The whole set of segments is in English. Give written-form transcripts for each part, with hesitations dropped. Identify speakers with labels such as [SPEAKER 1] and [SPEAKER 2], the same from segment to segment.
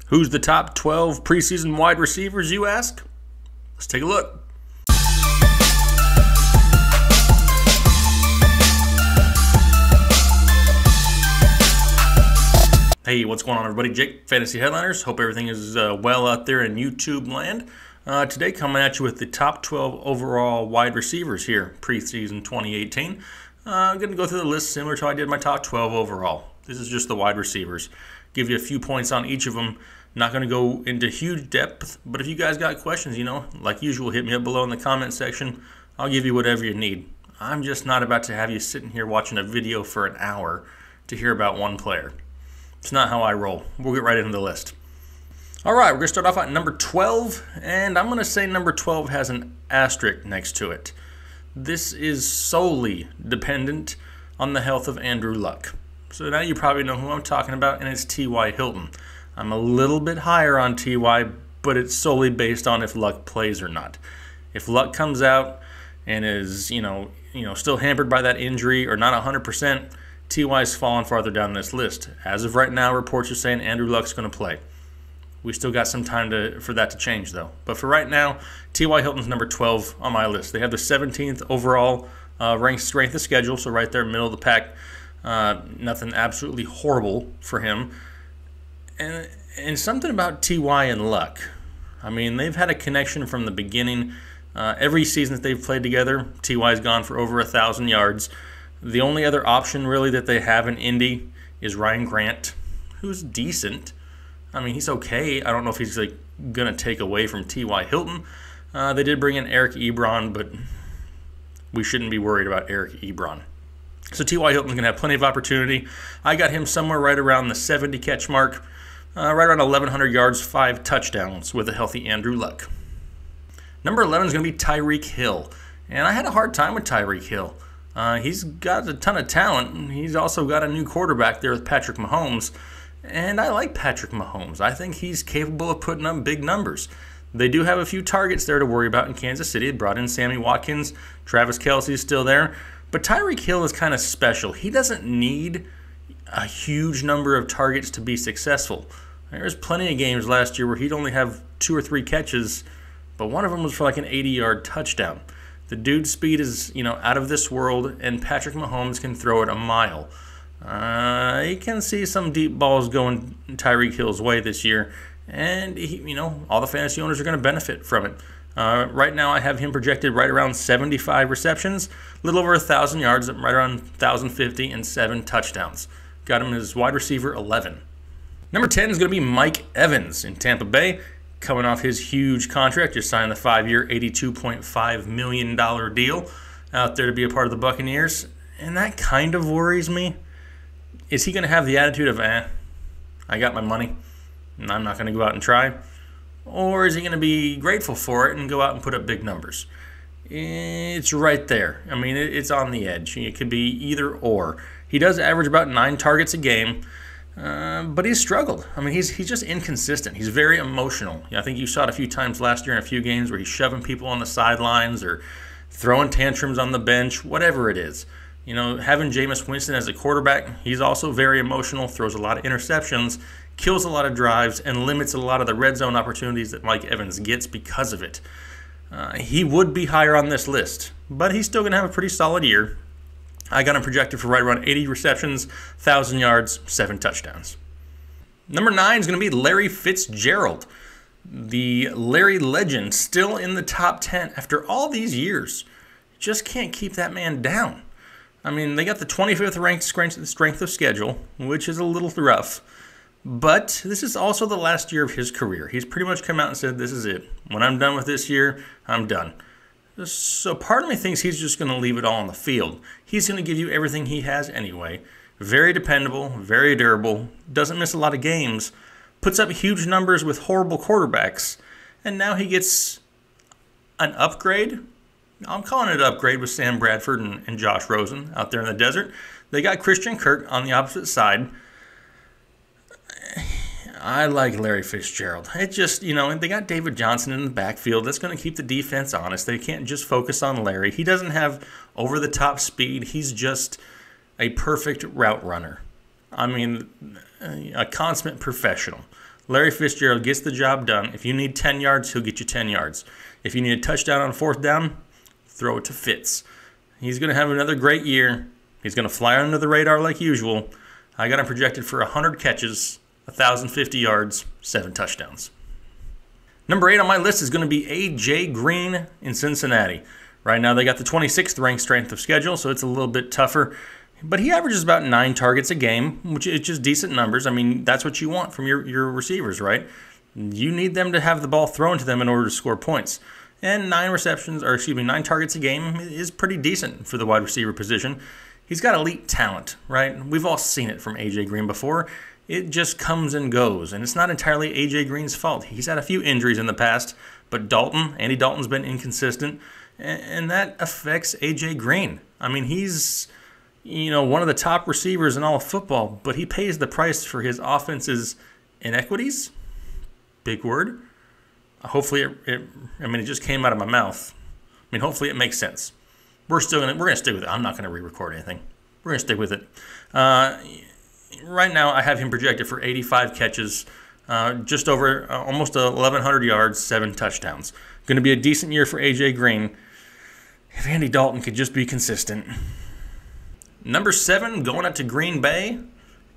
[SPEAKER 1] Who's the top 12 preseason wide receivers, you ask? Let's take a look. Hey, what's going on, everybody? Jake, Fantasy Headliners. Hope everything is well out there in YouTube land. Today, coming at you with the top 12 overall wide receivers here, preseason 2018. I'm going to go through the list similar to how I did my top 12 overall. This is just the wide receivers. Give you a few points on each of them. Not going to go into huge depth, but if you guys got questions, like usual, hit me up below in the comment section. I'll give you whatever you need. I'm just not about to have you sitting here watching a video for an hour to hear about one player. It's not how I roll. We'll get right into the list. All right, we're going to start off at number 12, and I'm going to say number 12 has an asterisk next to it. This is solely dependent on the health of Andrew Luck. So now you probably know who I'm talking about, and it's T.Y. Hilton. I'm a little bit higher on T.Y., but it's solely based on if Luck plays or not. If Luck comes out and is, still hampered by that injury or not 100%, T.Y.'s fallen farther down this list. As of right now, reports are saying Andrew Luck's going to play. We still got some time for that to change, though. But for right now, T.Y. Hilton's number 12 on my list. They have the 17th overall ranked strength of schedule, so right there, middle of the pack. Nothing absolutely horrible for him. And something about T.Y. and Luck. I mean, they've had a connection from the beginning. Every season that they've played together, T.Y.'s gone for over 1,000 yards. The only other option, really, that they have in Indy is Ryan Grant, who's decent. I mean, he's okay. I don't know if he's going to take away from T.Y. Hilton. They did bring in Eric Ebron, but we shouldn't be worried about Eric Ebron. So T.Y. Hilton's going to have plenty of opportunity. I got him somewhere right around the 70 catch mark, right around 1,100 yards, 5 touchdowns with a healthy Andrew Luck. Number 11 is going to be Tyreek Hill. And I had a hard time with Tyreek Hill. He's got a ton of talent. He's also got a new quarterback there with Patrick Mahomes. And I like Patrick Mahomes. I think he's capable of putting up big numbers. They do have a few targets there to worry about in Kansas City. They brought in Sammy Watkins. Travis Kelce's still there. But Tyreek Hill is kind of special. He doesn't need a huge number of targets to be successful. There's plenty of games last year where he'd only have 2 or 3 catches, but one of them was for like an 80-yard touchdown. The dude's speed is, out of this world, and Patrick Mahomes can throw it a mile. You can see some deep balls going Tyreek Hill's way this year, and all the fantasy owners are going to benefit from it. Right now, I have him projected right around 75 receptions, a little over 1,000 yards, right around 1,050, and 7 touchdowns. Got him as wide receiver 11. Number 10 is going to be Mike Evans in Tampa Bay, coming off his huge contract. Just signed the 5-year, $82.5 million deal out there to be a part of the Buccaneers, and that kind of worries me. Is he going to have the attitude of, I got my money, and I'm not going to go out and try? Or is he going to be grateful for it and go out and put up big numbers? It's right there. I mean, it's on the edge. It could be either or. He does average about 9 targets a game, but he's struggled. I mean, he's just inconsistent. He's very emotional. I think you saw it a few times last year in a few games where he's shoving people on the sidelines or throwing tantrums on the bench, whatever it is. Having Jameis Winston as a quarterback, he's also very emotional, throws a lot of interceptions, kills a lot of drives, and limits a lot of the red zone opportunities that Mike Evans gets because of it. He would be higher on this list, but he's still going to have a pretty solid year. I got him projected for right around 80 receptions, 1,000 yards, 7 touchdowns. Number 9 is going to be Larry Fitzgerald. The Larry legend still in the top 10 after all these years. Just can't keep that man down. I mean, they got the 25th ranked strength of schedule, which is a little rough. But this is also the last year of his career. He's pretty much come out and said, this is it. When I'm done with this year, I'm done. So part of me thinks he's just going to leave it all on the field. He's going to give you everything he has anyway. Very dependable, very durable, doesn't miss a lot of games, puts up huge numbers with horrible quarterbacks, and now he gets an upgrade. I'm calling it an upgrade with Sam Bradford and Josh Rosen out there in the desert. They got Christian Kirk on the opposite side. I like Larry Fitzgerald. It just, they got David Johnson in the backfield. That's going to keep the defense honest. They can't just focus on Larry. He doesn't have over-the-top speed. He's just a perfect route runner. I mean, a consummate professional. Larry Fitzgerald gets the job done. If you need 10 yards, he'll get you 10 yards. If you need a touchdown on fourth down, throw it to Fitz. He's going to have another great year. He's going to fly under the radar like usual. I got him projected for 100 catches, 1,050 yards, 7 touchdowns. Number 8 on my list is going to be A.J. Green in Cincinnati. Right now they got the 26th ranked strength of schedule, so it's a little bit tougher. But he averages about 9 targets a game, which is just decent numbers. I mean, that's what you want from your receivers, right? You need them to have the ball thrown to them in order to score points. And 9 targets a game is pretty decent for the wide receiver position. He's got elite talent, right? We've all seen it from A.J. Green before. It just comes and goes, and it's not entirely A.J. Green's fault. He's had a few injuries in the past, but Andy Dalton's been inconsistent, and that affects A.J. Green. I mean, he's one of the top receivers in all of football, but he pays the price for his offense's inequities. Big word. Hopefully, it just came out of my mouth. I mean, hopefully it makes sense. We're gonna stick with it. I'm not gonna re-record anything. We're gonna stick with it. Right now, I have him projected for 85 catches, just over almost 1,100 yards, 7 touchdowns. Going to be a decent year for A.J. Green if Andy Dalton could just be consistent. Number 7, going up to Green Bay.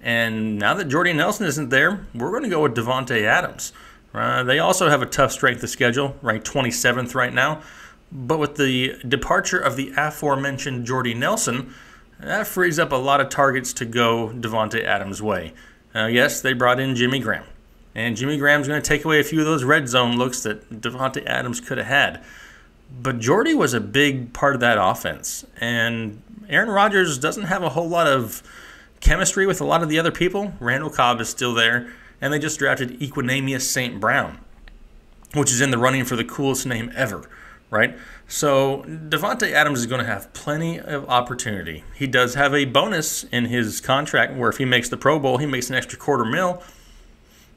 [SPEAKER 1] And now that Jordy Nelson isn't there, we're going to go with Davante Adams. They also have a tough strength of schedule, ranked 27th right now. But with the departure of the aforementioned Jordy Nelson, that frees up a lot of targets to go Davante Adams' way. Yes, they brought in Jimmy Graham. And Jimmy Graham's going to take away a few of those red zone looks that Davante Adams could have had. But Jordy was a big part of that offense. And Aaron Rodgers doesn't have a whole lot of chemistry with a lot of the other people. Randall Cobb is still there. And they just drafted Equanimeous St. Brown, which is in the running for the coolest name ever, right? So Davante Adams is going to have plenty of opportunity. He does have a bonus in his contract where if he makes the Pro Bowl, he makes an extra $250,000.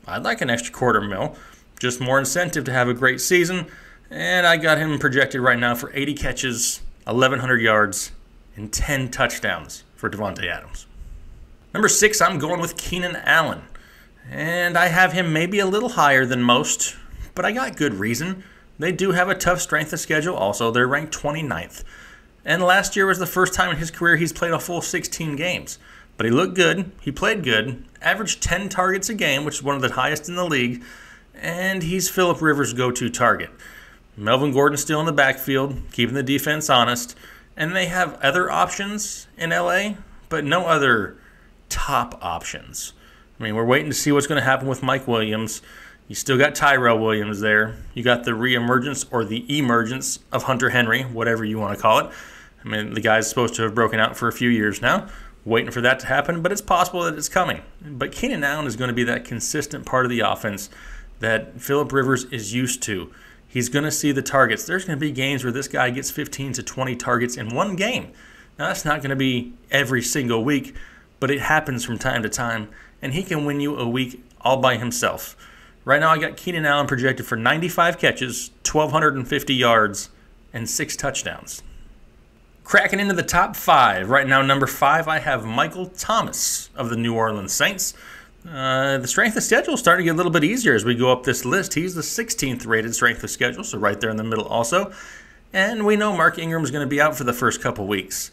[SPEAKER 1] I'd like an extra $250,000. Just more incentive to have a great season. And I got him projected right now for 80 catches, 1,100 yards, and 10 touchdowns for Davante Adams. Number 6, I'm going with Keenan Allen. And I have him maybe a little higher than most, but I got good reason. They do have a tough strength of schedule also. They're ranked 29th. And last year was the first time in his career he's played a full 16 games. But he looked good. He played good. Averaged 10 targets a game, which is one of the highest in the league. And he's Phillip Rivers' go-to target. Melvin Gordon's still in the backfield, keeping the defense honest. And they have other options in L.A., but no other top options. I mean, we're waiting to see what's going to happen with Mike Williams. You still got Tyrell Williams there. You got the reemergence or the emergence of Hunter Henry, whatever you want to call it. I mean, the guy's supposed to have broken out for a few years now. Waiting for that to happen, but it's possible that it's coming. But Keenan Allen is going to be that consistent part of the offense that Phillip Rivers is used to. He's going to see the targets. There's going to be games where this guy gets 15 to 20 targets in one game. Now, that's not going to be every single week, but it happens from time to time, and he can win you a week all by himself. Right now, I got Keenan Allen projected for 95 catches, 1,250 yards, and 6 touchdowns. Cracking into the top 5. Right now, number 5, I have Michael Thomas of the New Orleans Saints. The strength of schedule is starting to get a little bit easier as we go up this list. He's the 16th rated strength of schedule, so right there in the middle also. And we know Mark Ingram is going to be out for the first couple weeks.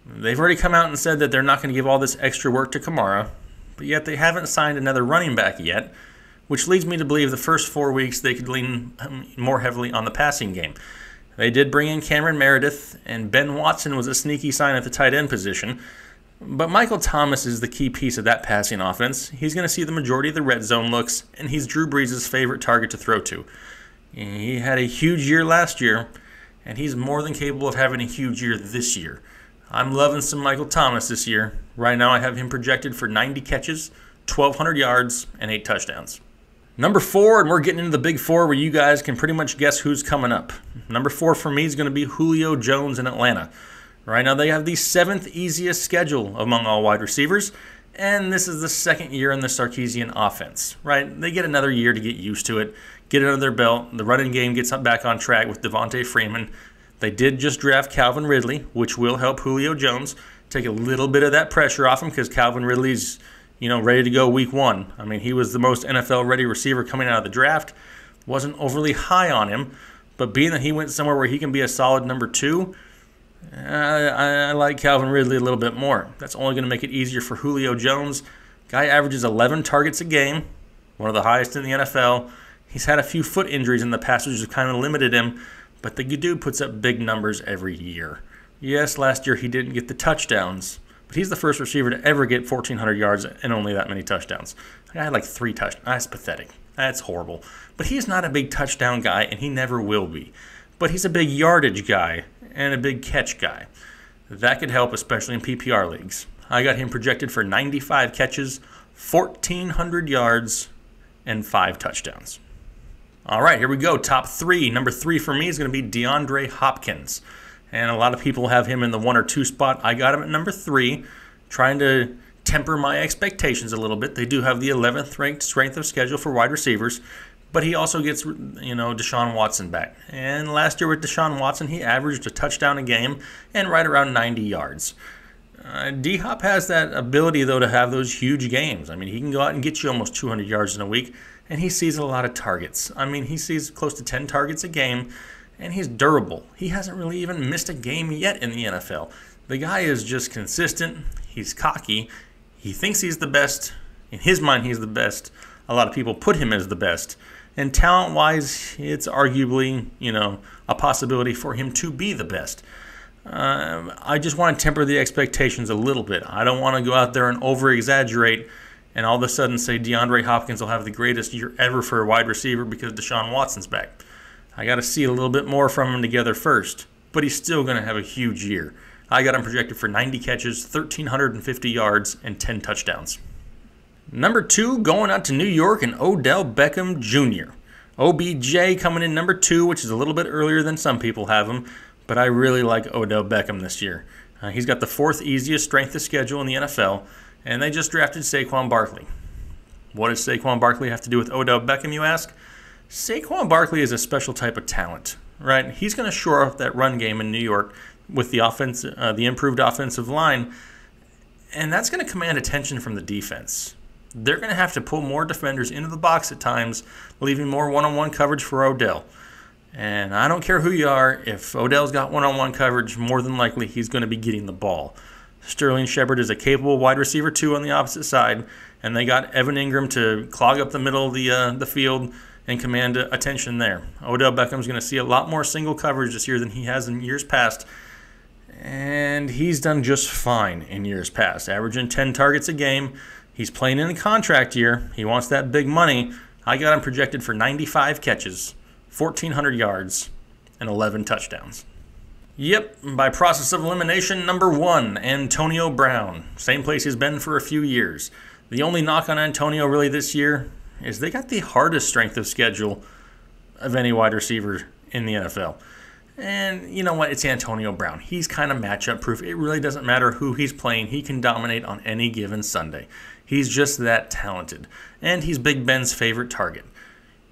[SPEAKER 1] They've already come out and said that they're not going to give all this extra work to Kamara, but yet they haven't signed another running back yet, which leads me to believe the first 4 weeks they could lean more heavily on the passing game. They did bring in Cameron Meredith, and Ben Watson was a sneaky sign at the tight end position. But Michael Thomas is the key piece of that passing offense. He's going to see the majority of the red zone looks, and he's Drew Brees' favorite target to throw to. He had a huge year last year, and he's more than capable of having a huge year this year. I'm loving some Michael Thomas this year. Right now I have him projected for 90 catches, 1,200 yards, and 8 touchdowns. Number 4, and we're getting into the big 4 where you guys can pretty much guess who's coming up. Number 4 for me is going to be Julio Jones in Atlanta. Right now they have the 7th easiest schedule among all wide receivers, and this is the second year in the Sarkisian offense. Right? They get another year to get used to it, get it under their belt. The running game gets back on track with Devontae Freeman. They did just draft Calvin Ridley, which will help Julio Jones take a little bit of that pressure off him because Calvin Ridley's, ready to go week 1. I mean, he was the most NFL-ready receiver coming out of the draft. Wasn't overly high on him, but being that he went somewhere where he can be a solid number 2, I like Calvin Ridley a little bit more. That's only going to make it easier for Julio Jones. Guy averages 11 targets a game, one of the highest in the NFL. He's had a few foot injuries in the past, which has kind of limited him, but the dude puts up big numbers every year. Yes, last year he didn't get the touchdowns, but he's the first receiver to ever get 1,400 yards and only that many touchdowns. I had like 3 touchdowns. That's pathetic. That's horrible. But he's not a big touchdown guy, and he never will be. But he's a big yardage guy and a big catch guy. That could help, especially in PPR leagues. I got him projected for 95 catches, 1,400 yards, and 5 touchdowns. All right, here we go. Top 3. Number 3 for me is going to be DeAndre Hopkins. And a lot of people have him in the 1 or 2 spot. I got him at number 3, trying to temper my expectations a little bit. They do have the 11th ranked strength of schedule for wide receivers, but he also gets, Deshaun Watson back. And last year with Deshaun Watson, he averaged a touchdown a game and right around 90 yards. D-Hop has that ability, though, to have those huge games. I mean, he can go out and get you almost 200 yards in a week, and he sees a lot of targets. I mean, he sees close to 10 targets a game, and he's durable. He hasn't really even missed a game yet in the NFL. The guy is just consistent. He's cocky. He thinks he's the best. In his mind, he's the best. A lot of people put him as the best. And talent-wise, it's arguably, a possibility for him to be the best. I just want to temper the expectations a little bit. I don't want to go out there and over-exaggerate and all of a sudden say DeAndre Hopkins will have the greatest year ever for a wide receiver because Deshaun Watson's back. I got to see a little bit more from him together first, but he's still going to have a huge year. I got him projected for 90 catches, 1,350 yards, and 10 touchdowns. Number 2, going out to New York, and Odell Beckham Jr. OBJ coming in number 2, which is a little bit earlier than some people have him, but I really like Odell Beckham this year. He's got the 4th easiest strength of schedule in the NFL, and they just drafted Saquon Barkley. What does Saquon Barkley have to do with Odell Beckham, you ask? Saquon Barkley is a special type of talent, right? He's going to shore up that run game in New York with the offense, the improved offensive line, and that's going to command attention from the defense. They're going to have to pull more defenders into the box at times, leaving more one-on-one coverage for Odell. And I don't care who you are, if Odell's got one-on-one coverage, more than likely he's going to be getting the ball. Sterling Shepard is a capable wide receiver too on the opposite side, and they got Evan Ingram to clog up the middle of the field and command attention there. Odell Beckham's going to see a lot more single coverage this year than he has in years past, and he's done just fine in years past, averaging 10 targets a game. He's playing in a contract year. He wants that big money. I got him projected for 95 catches, 1,400 yards, and 11 touchdowns. Yep, by process of elimination, number 1, Antonio Brown. Same place he's been for a few years. The only knock on Antonio really this year is they got the hardest strength of schedule of any wide receiver in the NFL. And you know what? It's Antonio Brown. He's kind of matchup proof. It really doesn't matter who he's playing. He can dominate on any given Sunday. He's just that talented. And he's Big Ben's favorite target.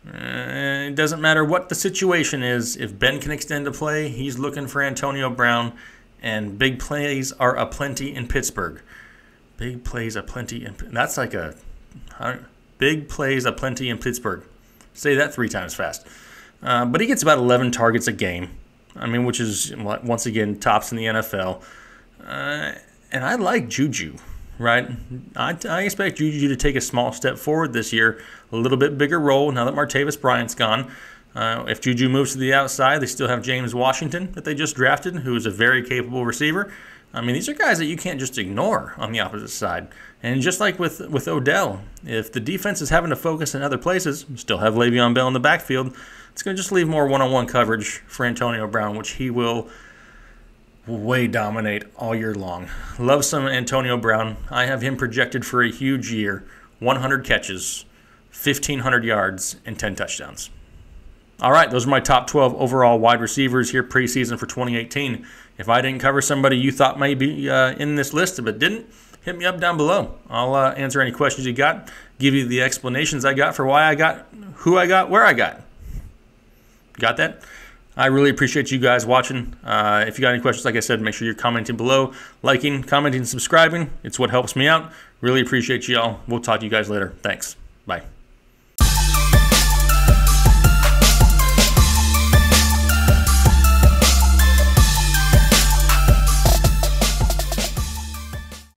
[SPEAKER 1] It doesn't matter what the situation is. If Ben can extend a play, he's looking for Antonio Brown. And big plays are aplenty in Pittsburgh. Big plays aplenty in... That's like a... Big plays aplenty in Pittsburgh. Say that 3 times fast. But he gets about 11 targets a game. I mean, which is, once again, tops in the NFL. And I like Juju, right? I expect Juju to take a small step forward this year. A little bit bigger role now that Martavis Bryant's gone. If Juju moves to the outside, they still have James Washington that they just drafted, who is a very capable receiver. I mean, these are guys that you can't just ignore on the opposite side. And just like with Odell, if the defense is having to focus in other places, still have Le'Veon Bell in the backfield, it's going to just leave more one-on-one coverage for Antonio Brown, which he will way dominate all year long. Love some Antonio Brown. I have him projected for a huge year, 100 catches, 1,500 yards, and 10 touchdowns. All right, those are my top 12 overall wide receivers here preseason for 2018. If I didn't cover somebody you thought may be in this list but didn't, hit me up down below. I'll answer any questions you got, give you the explanations I got for why I got, who I got, where I got. Got that? I really appreciate you guys watching. If you got any questions, like I said, make sure you're commenting below, liking, commenting, subscribing. It's what helps me out. Really appreciate y'all. We'll talk to you guys later. Thanks. Bye.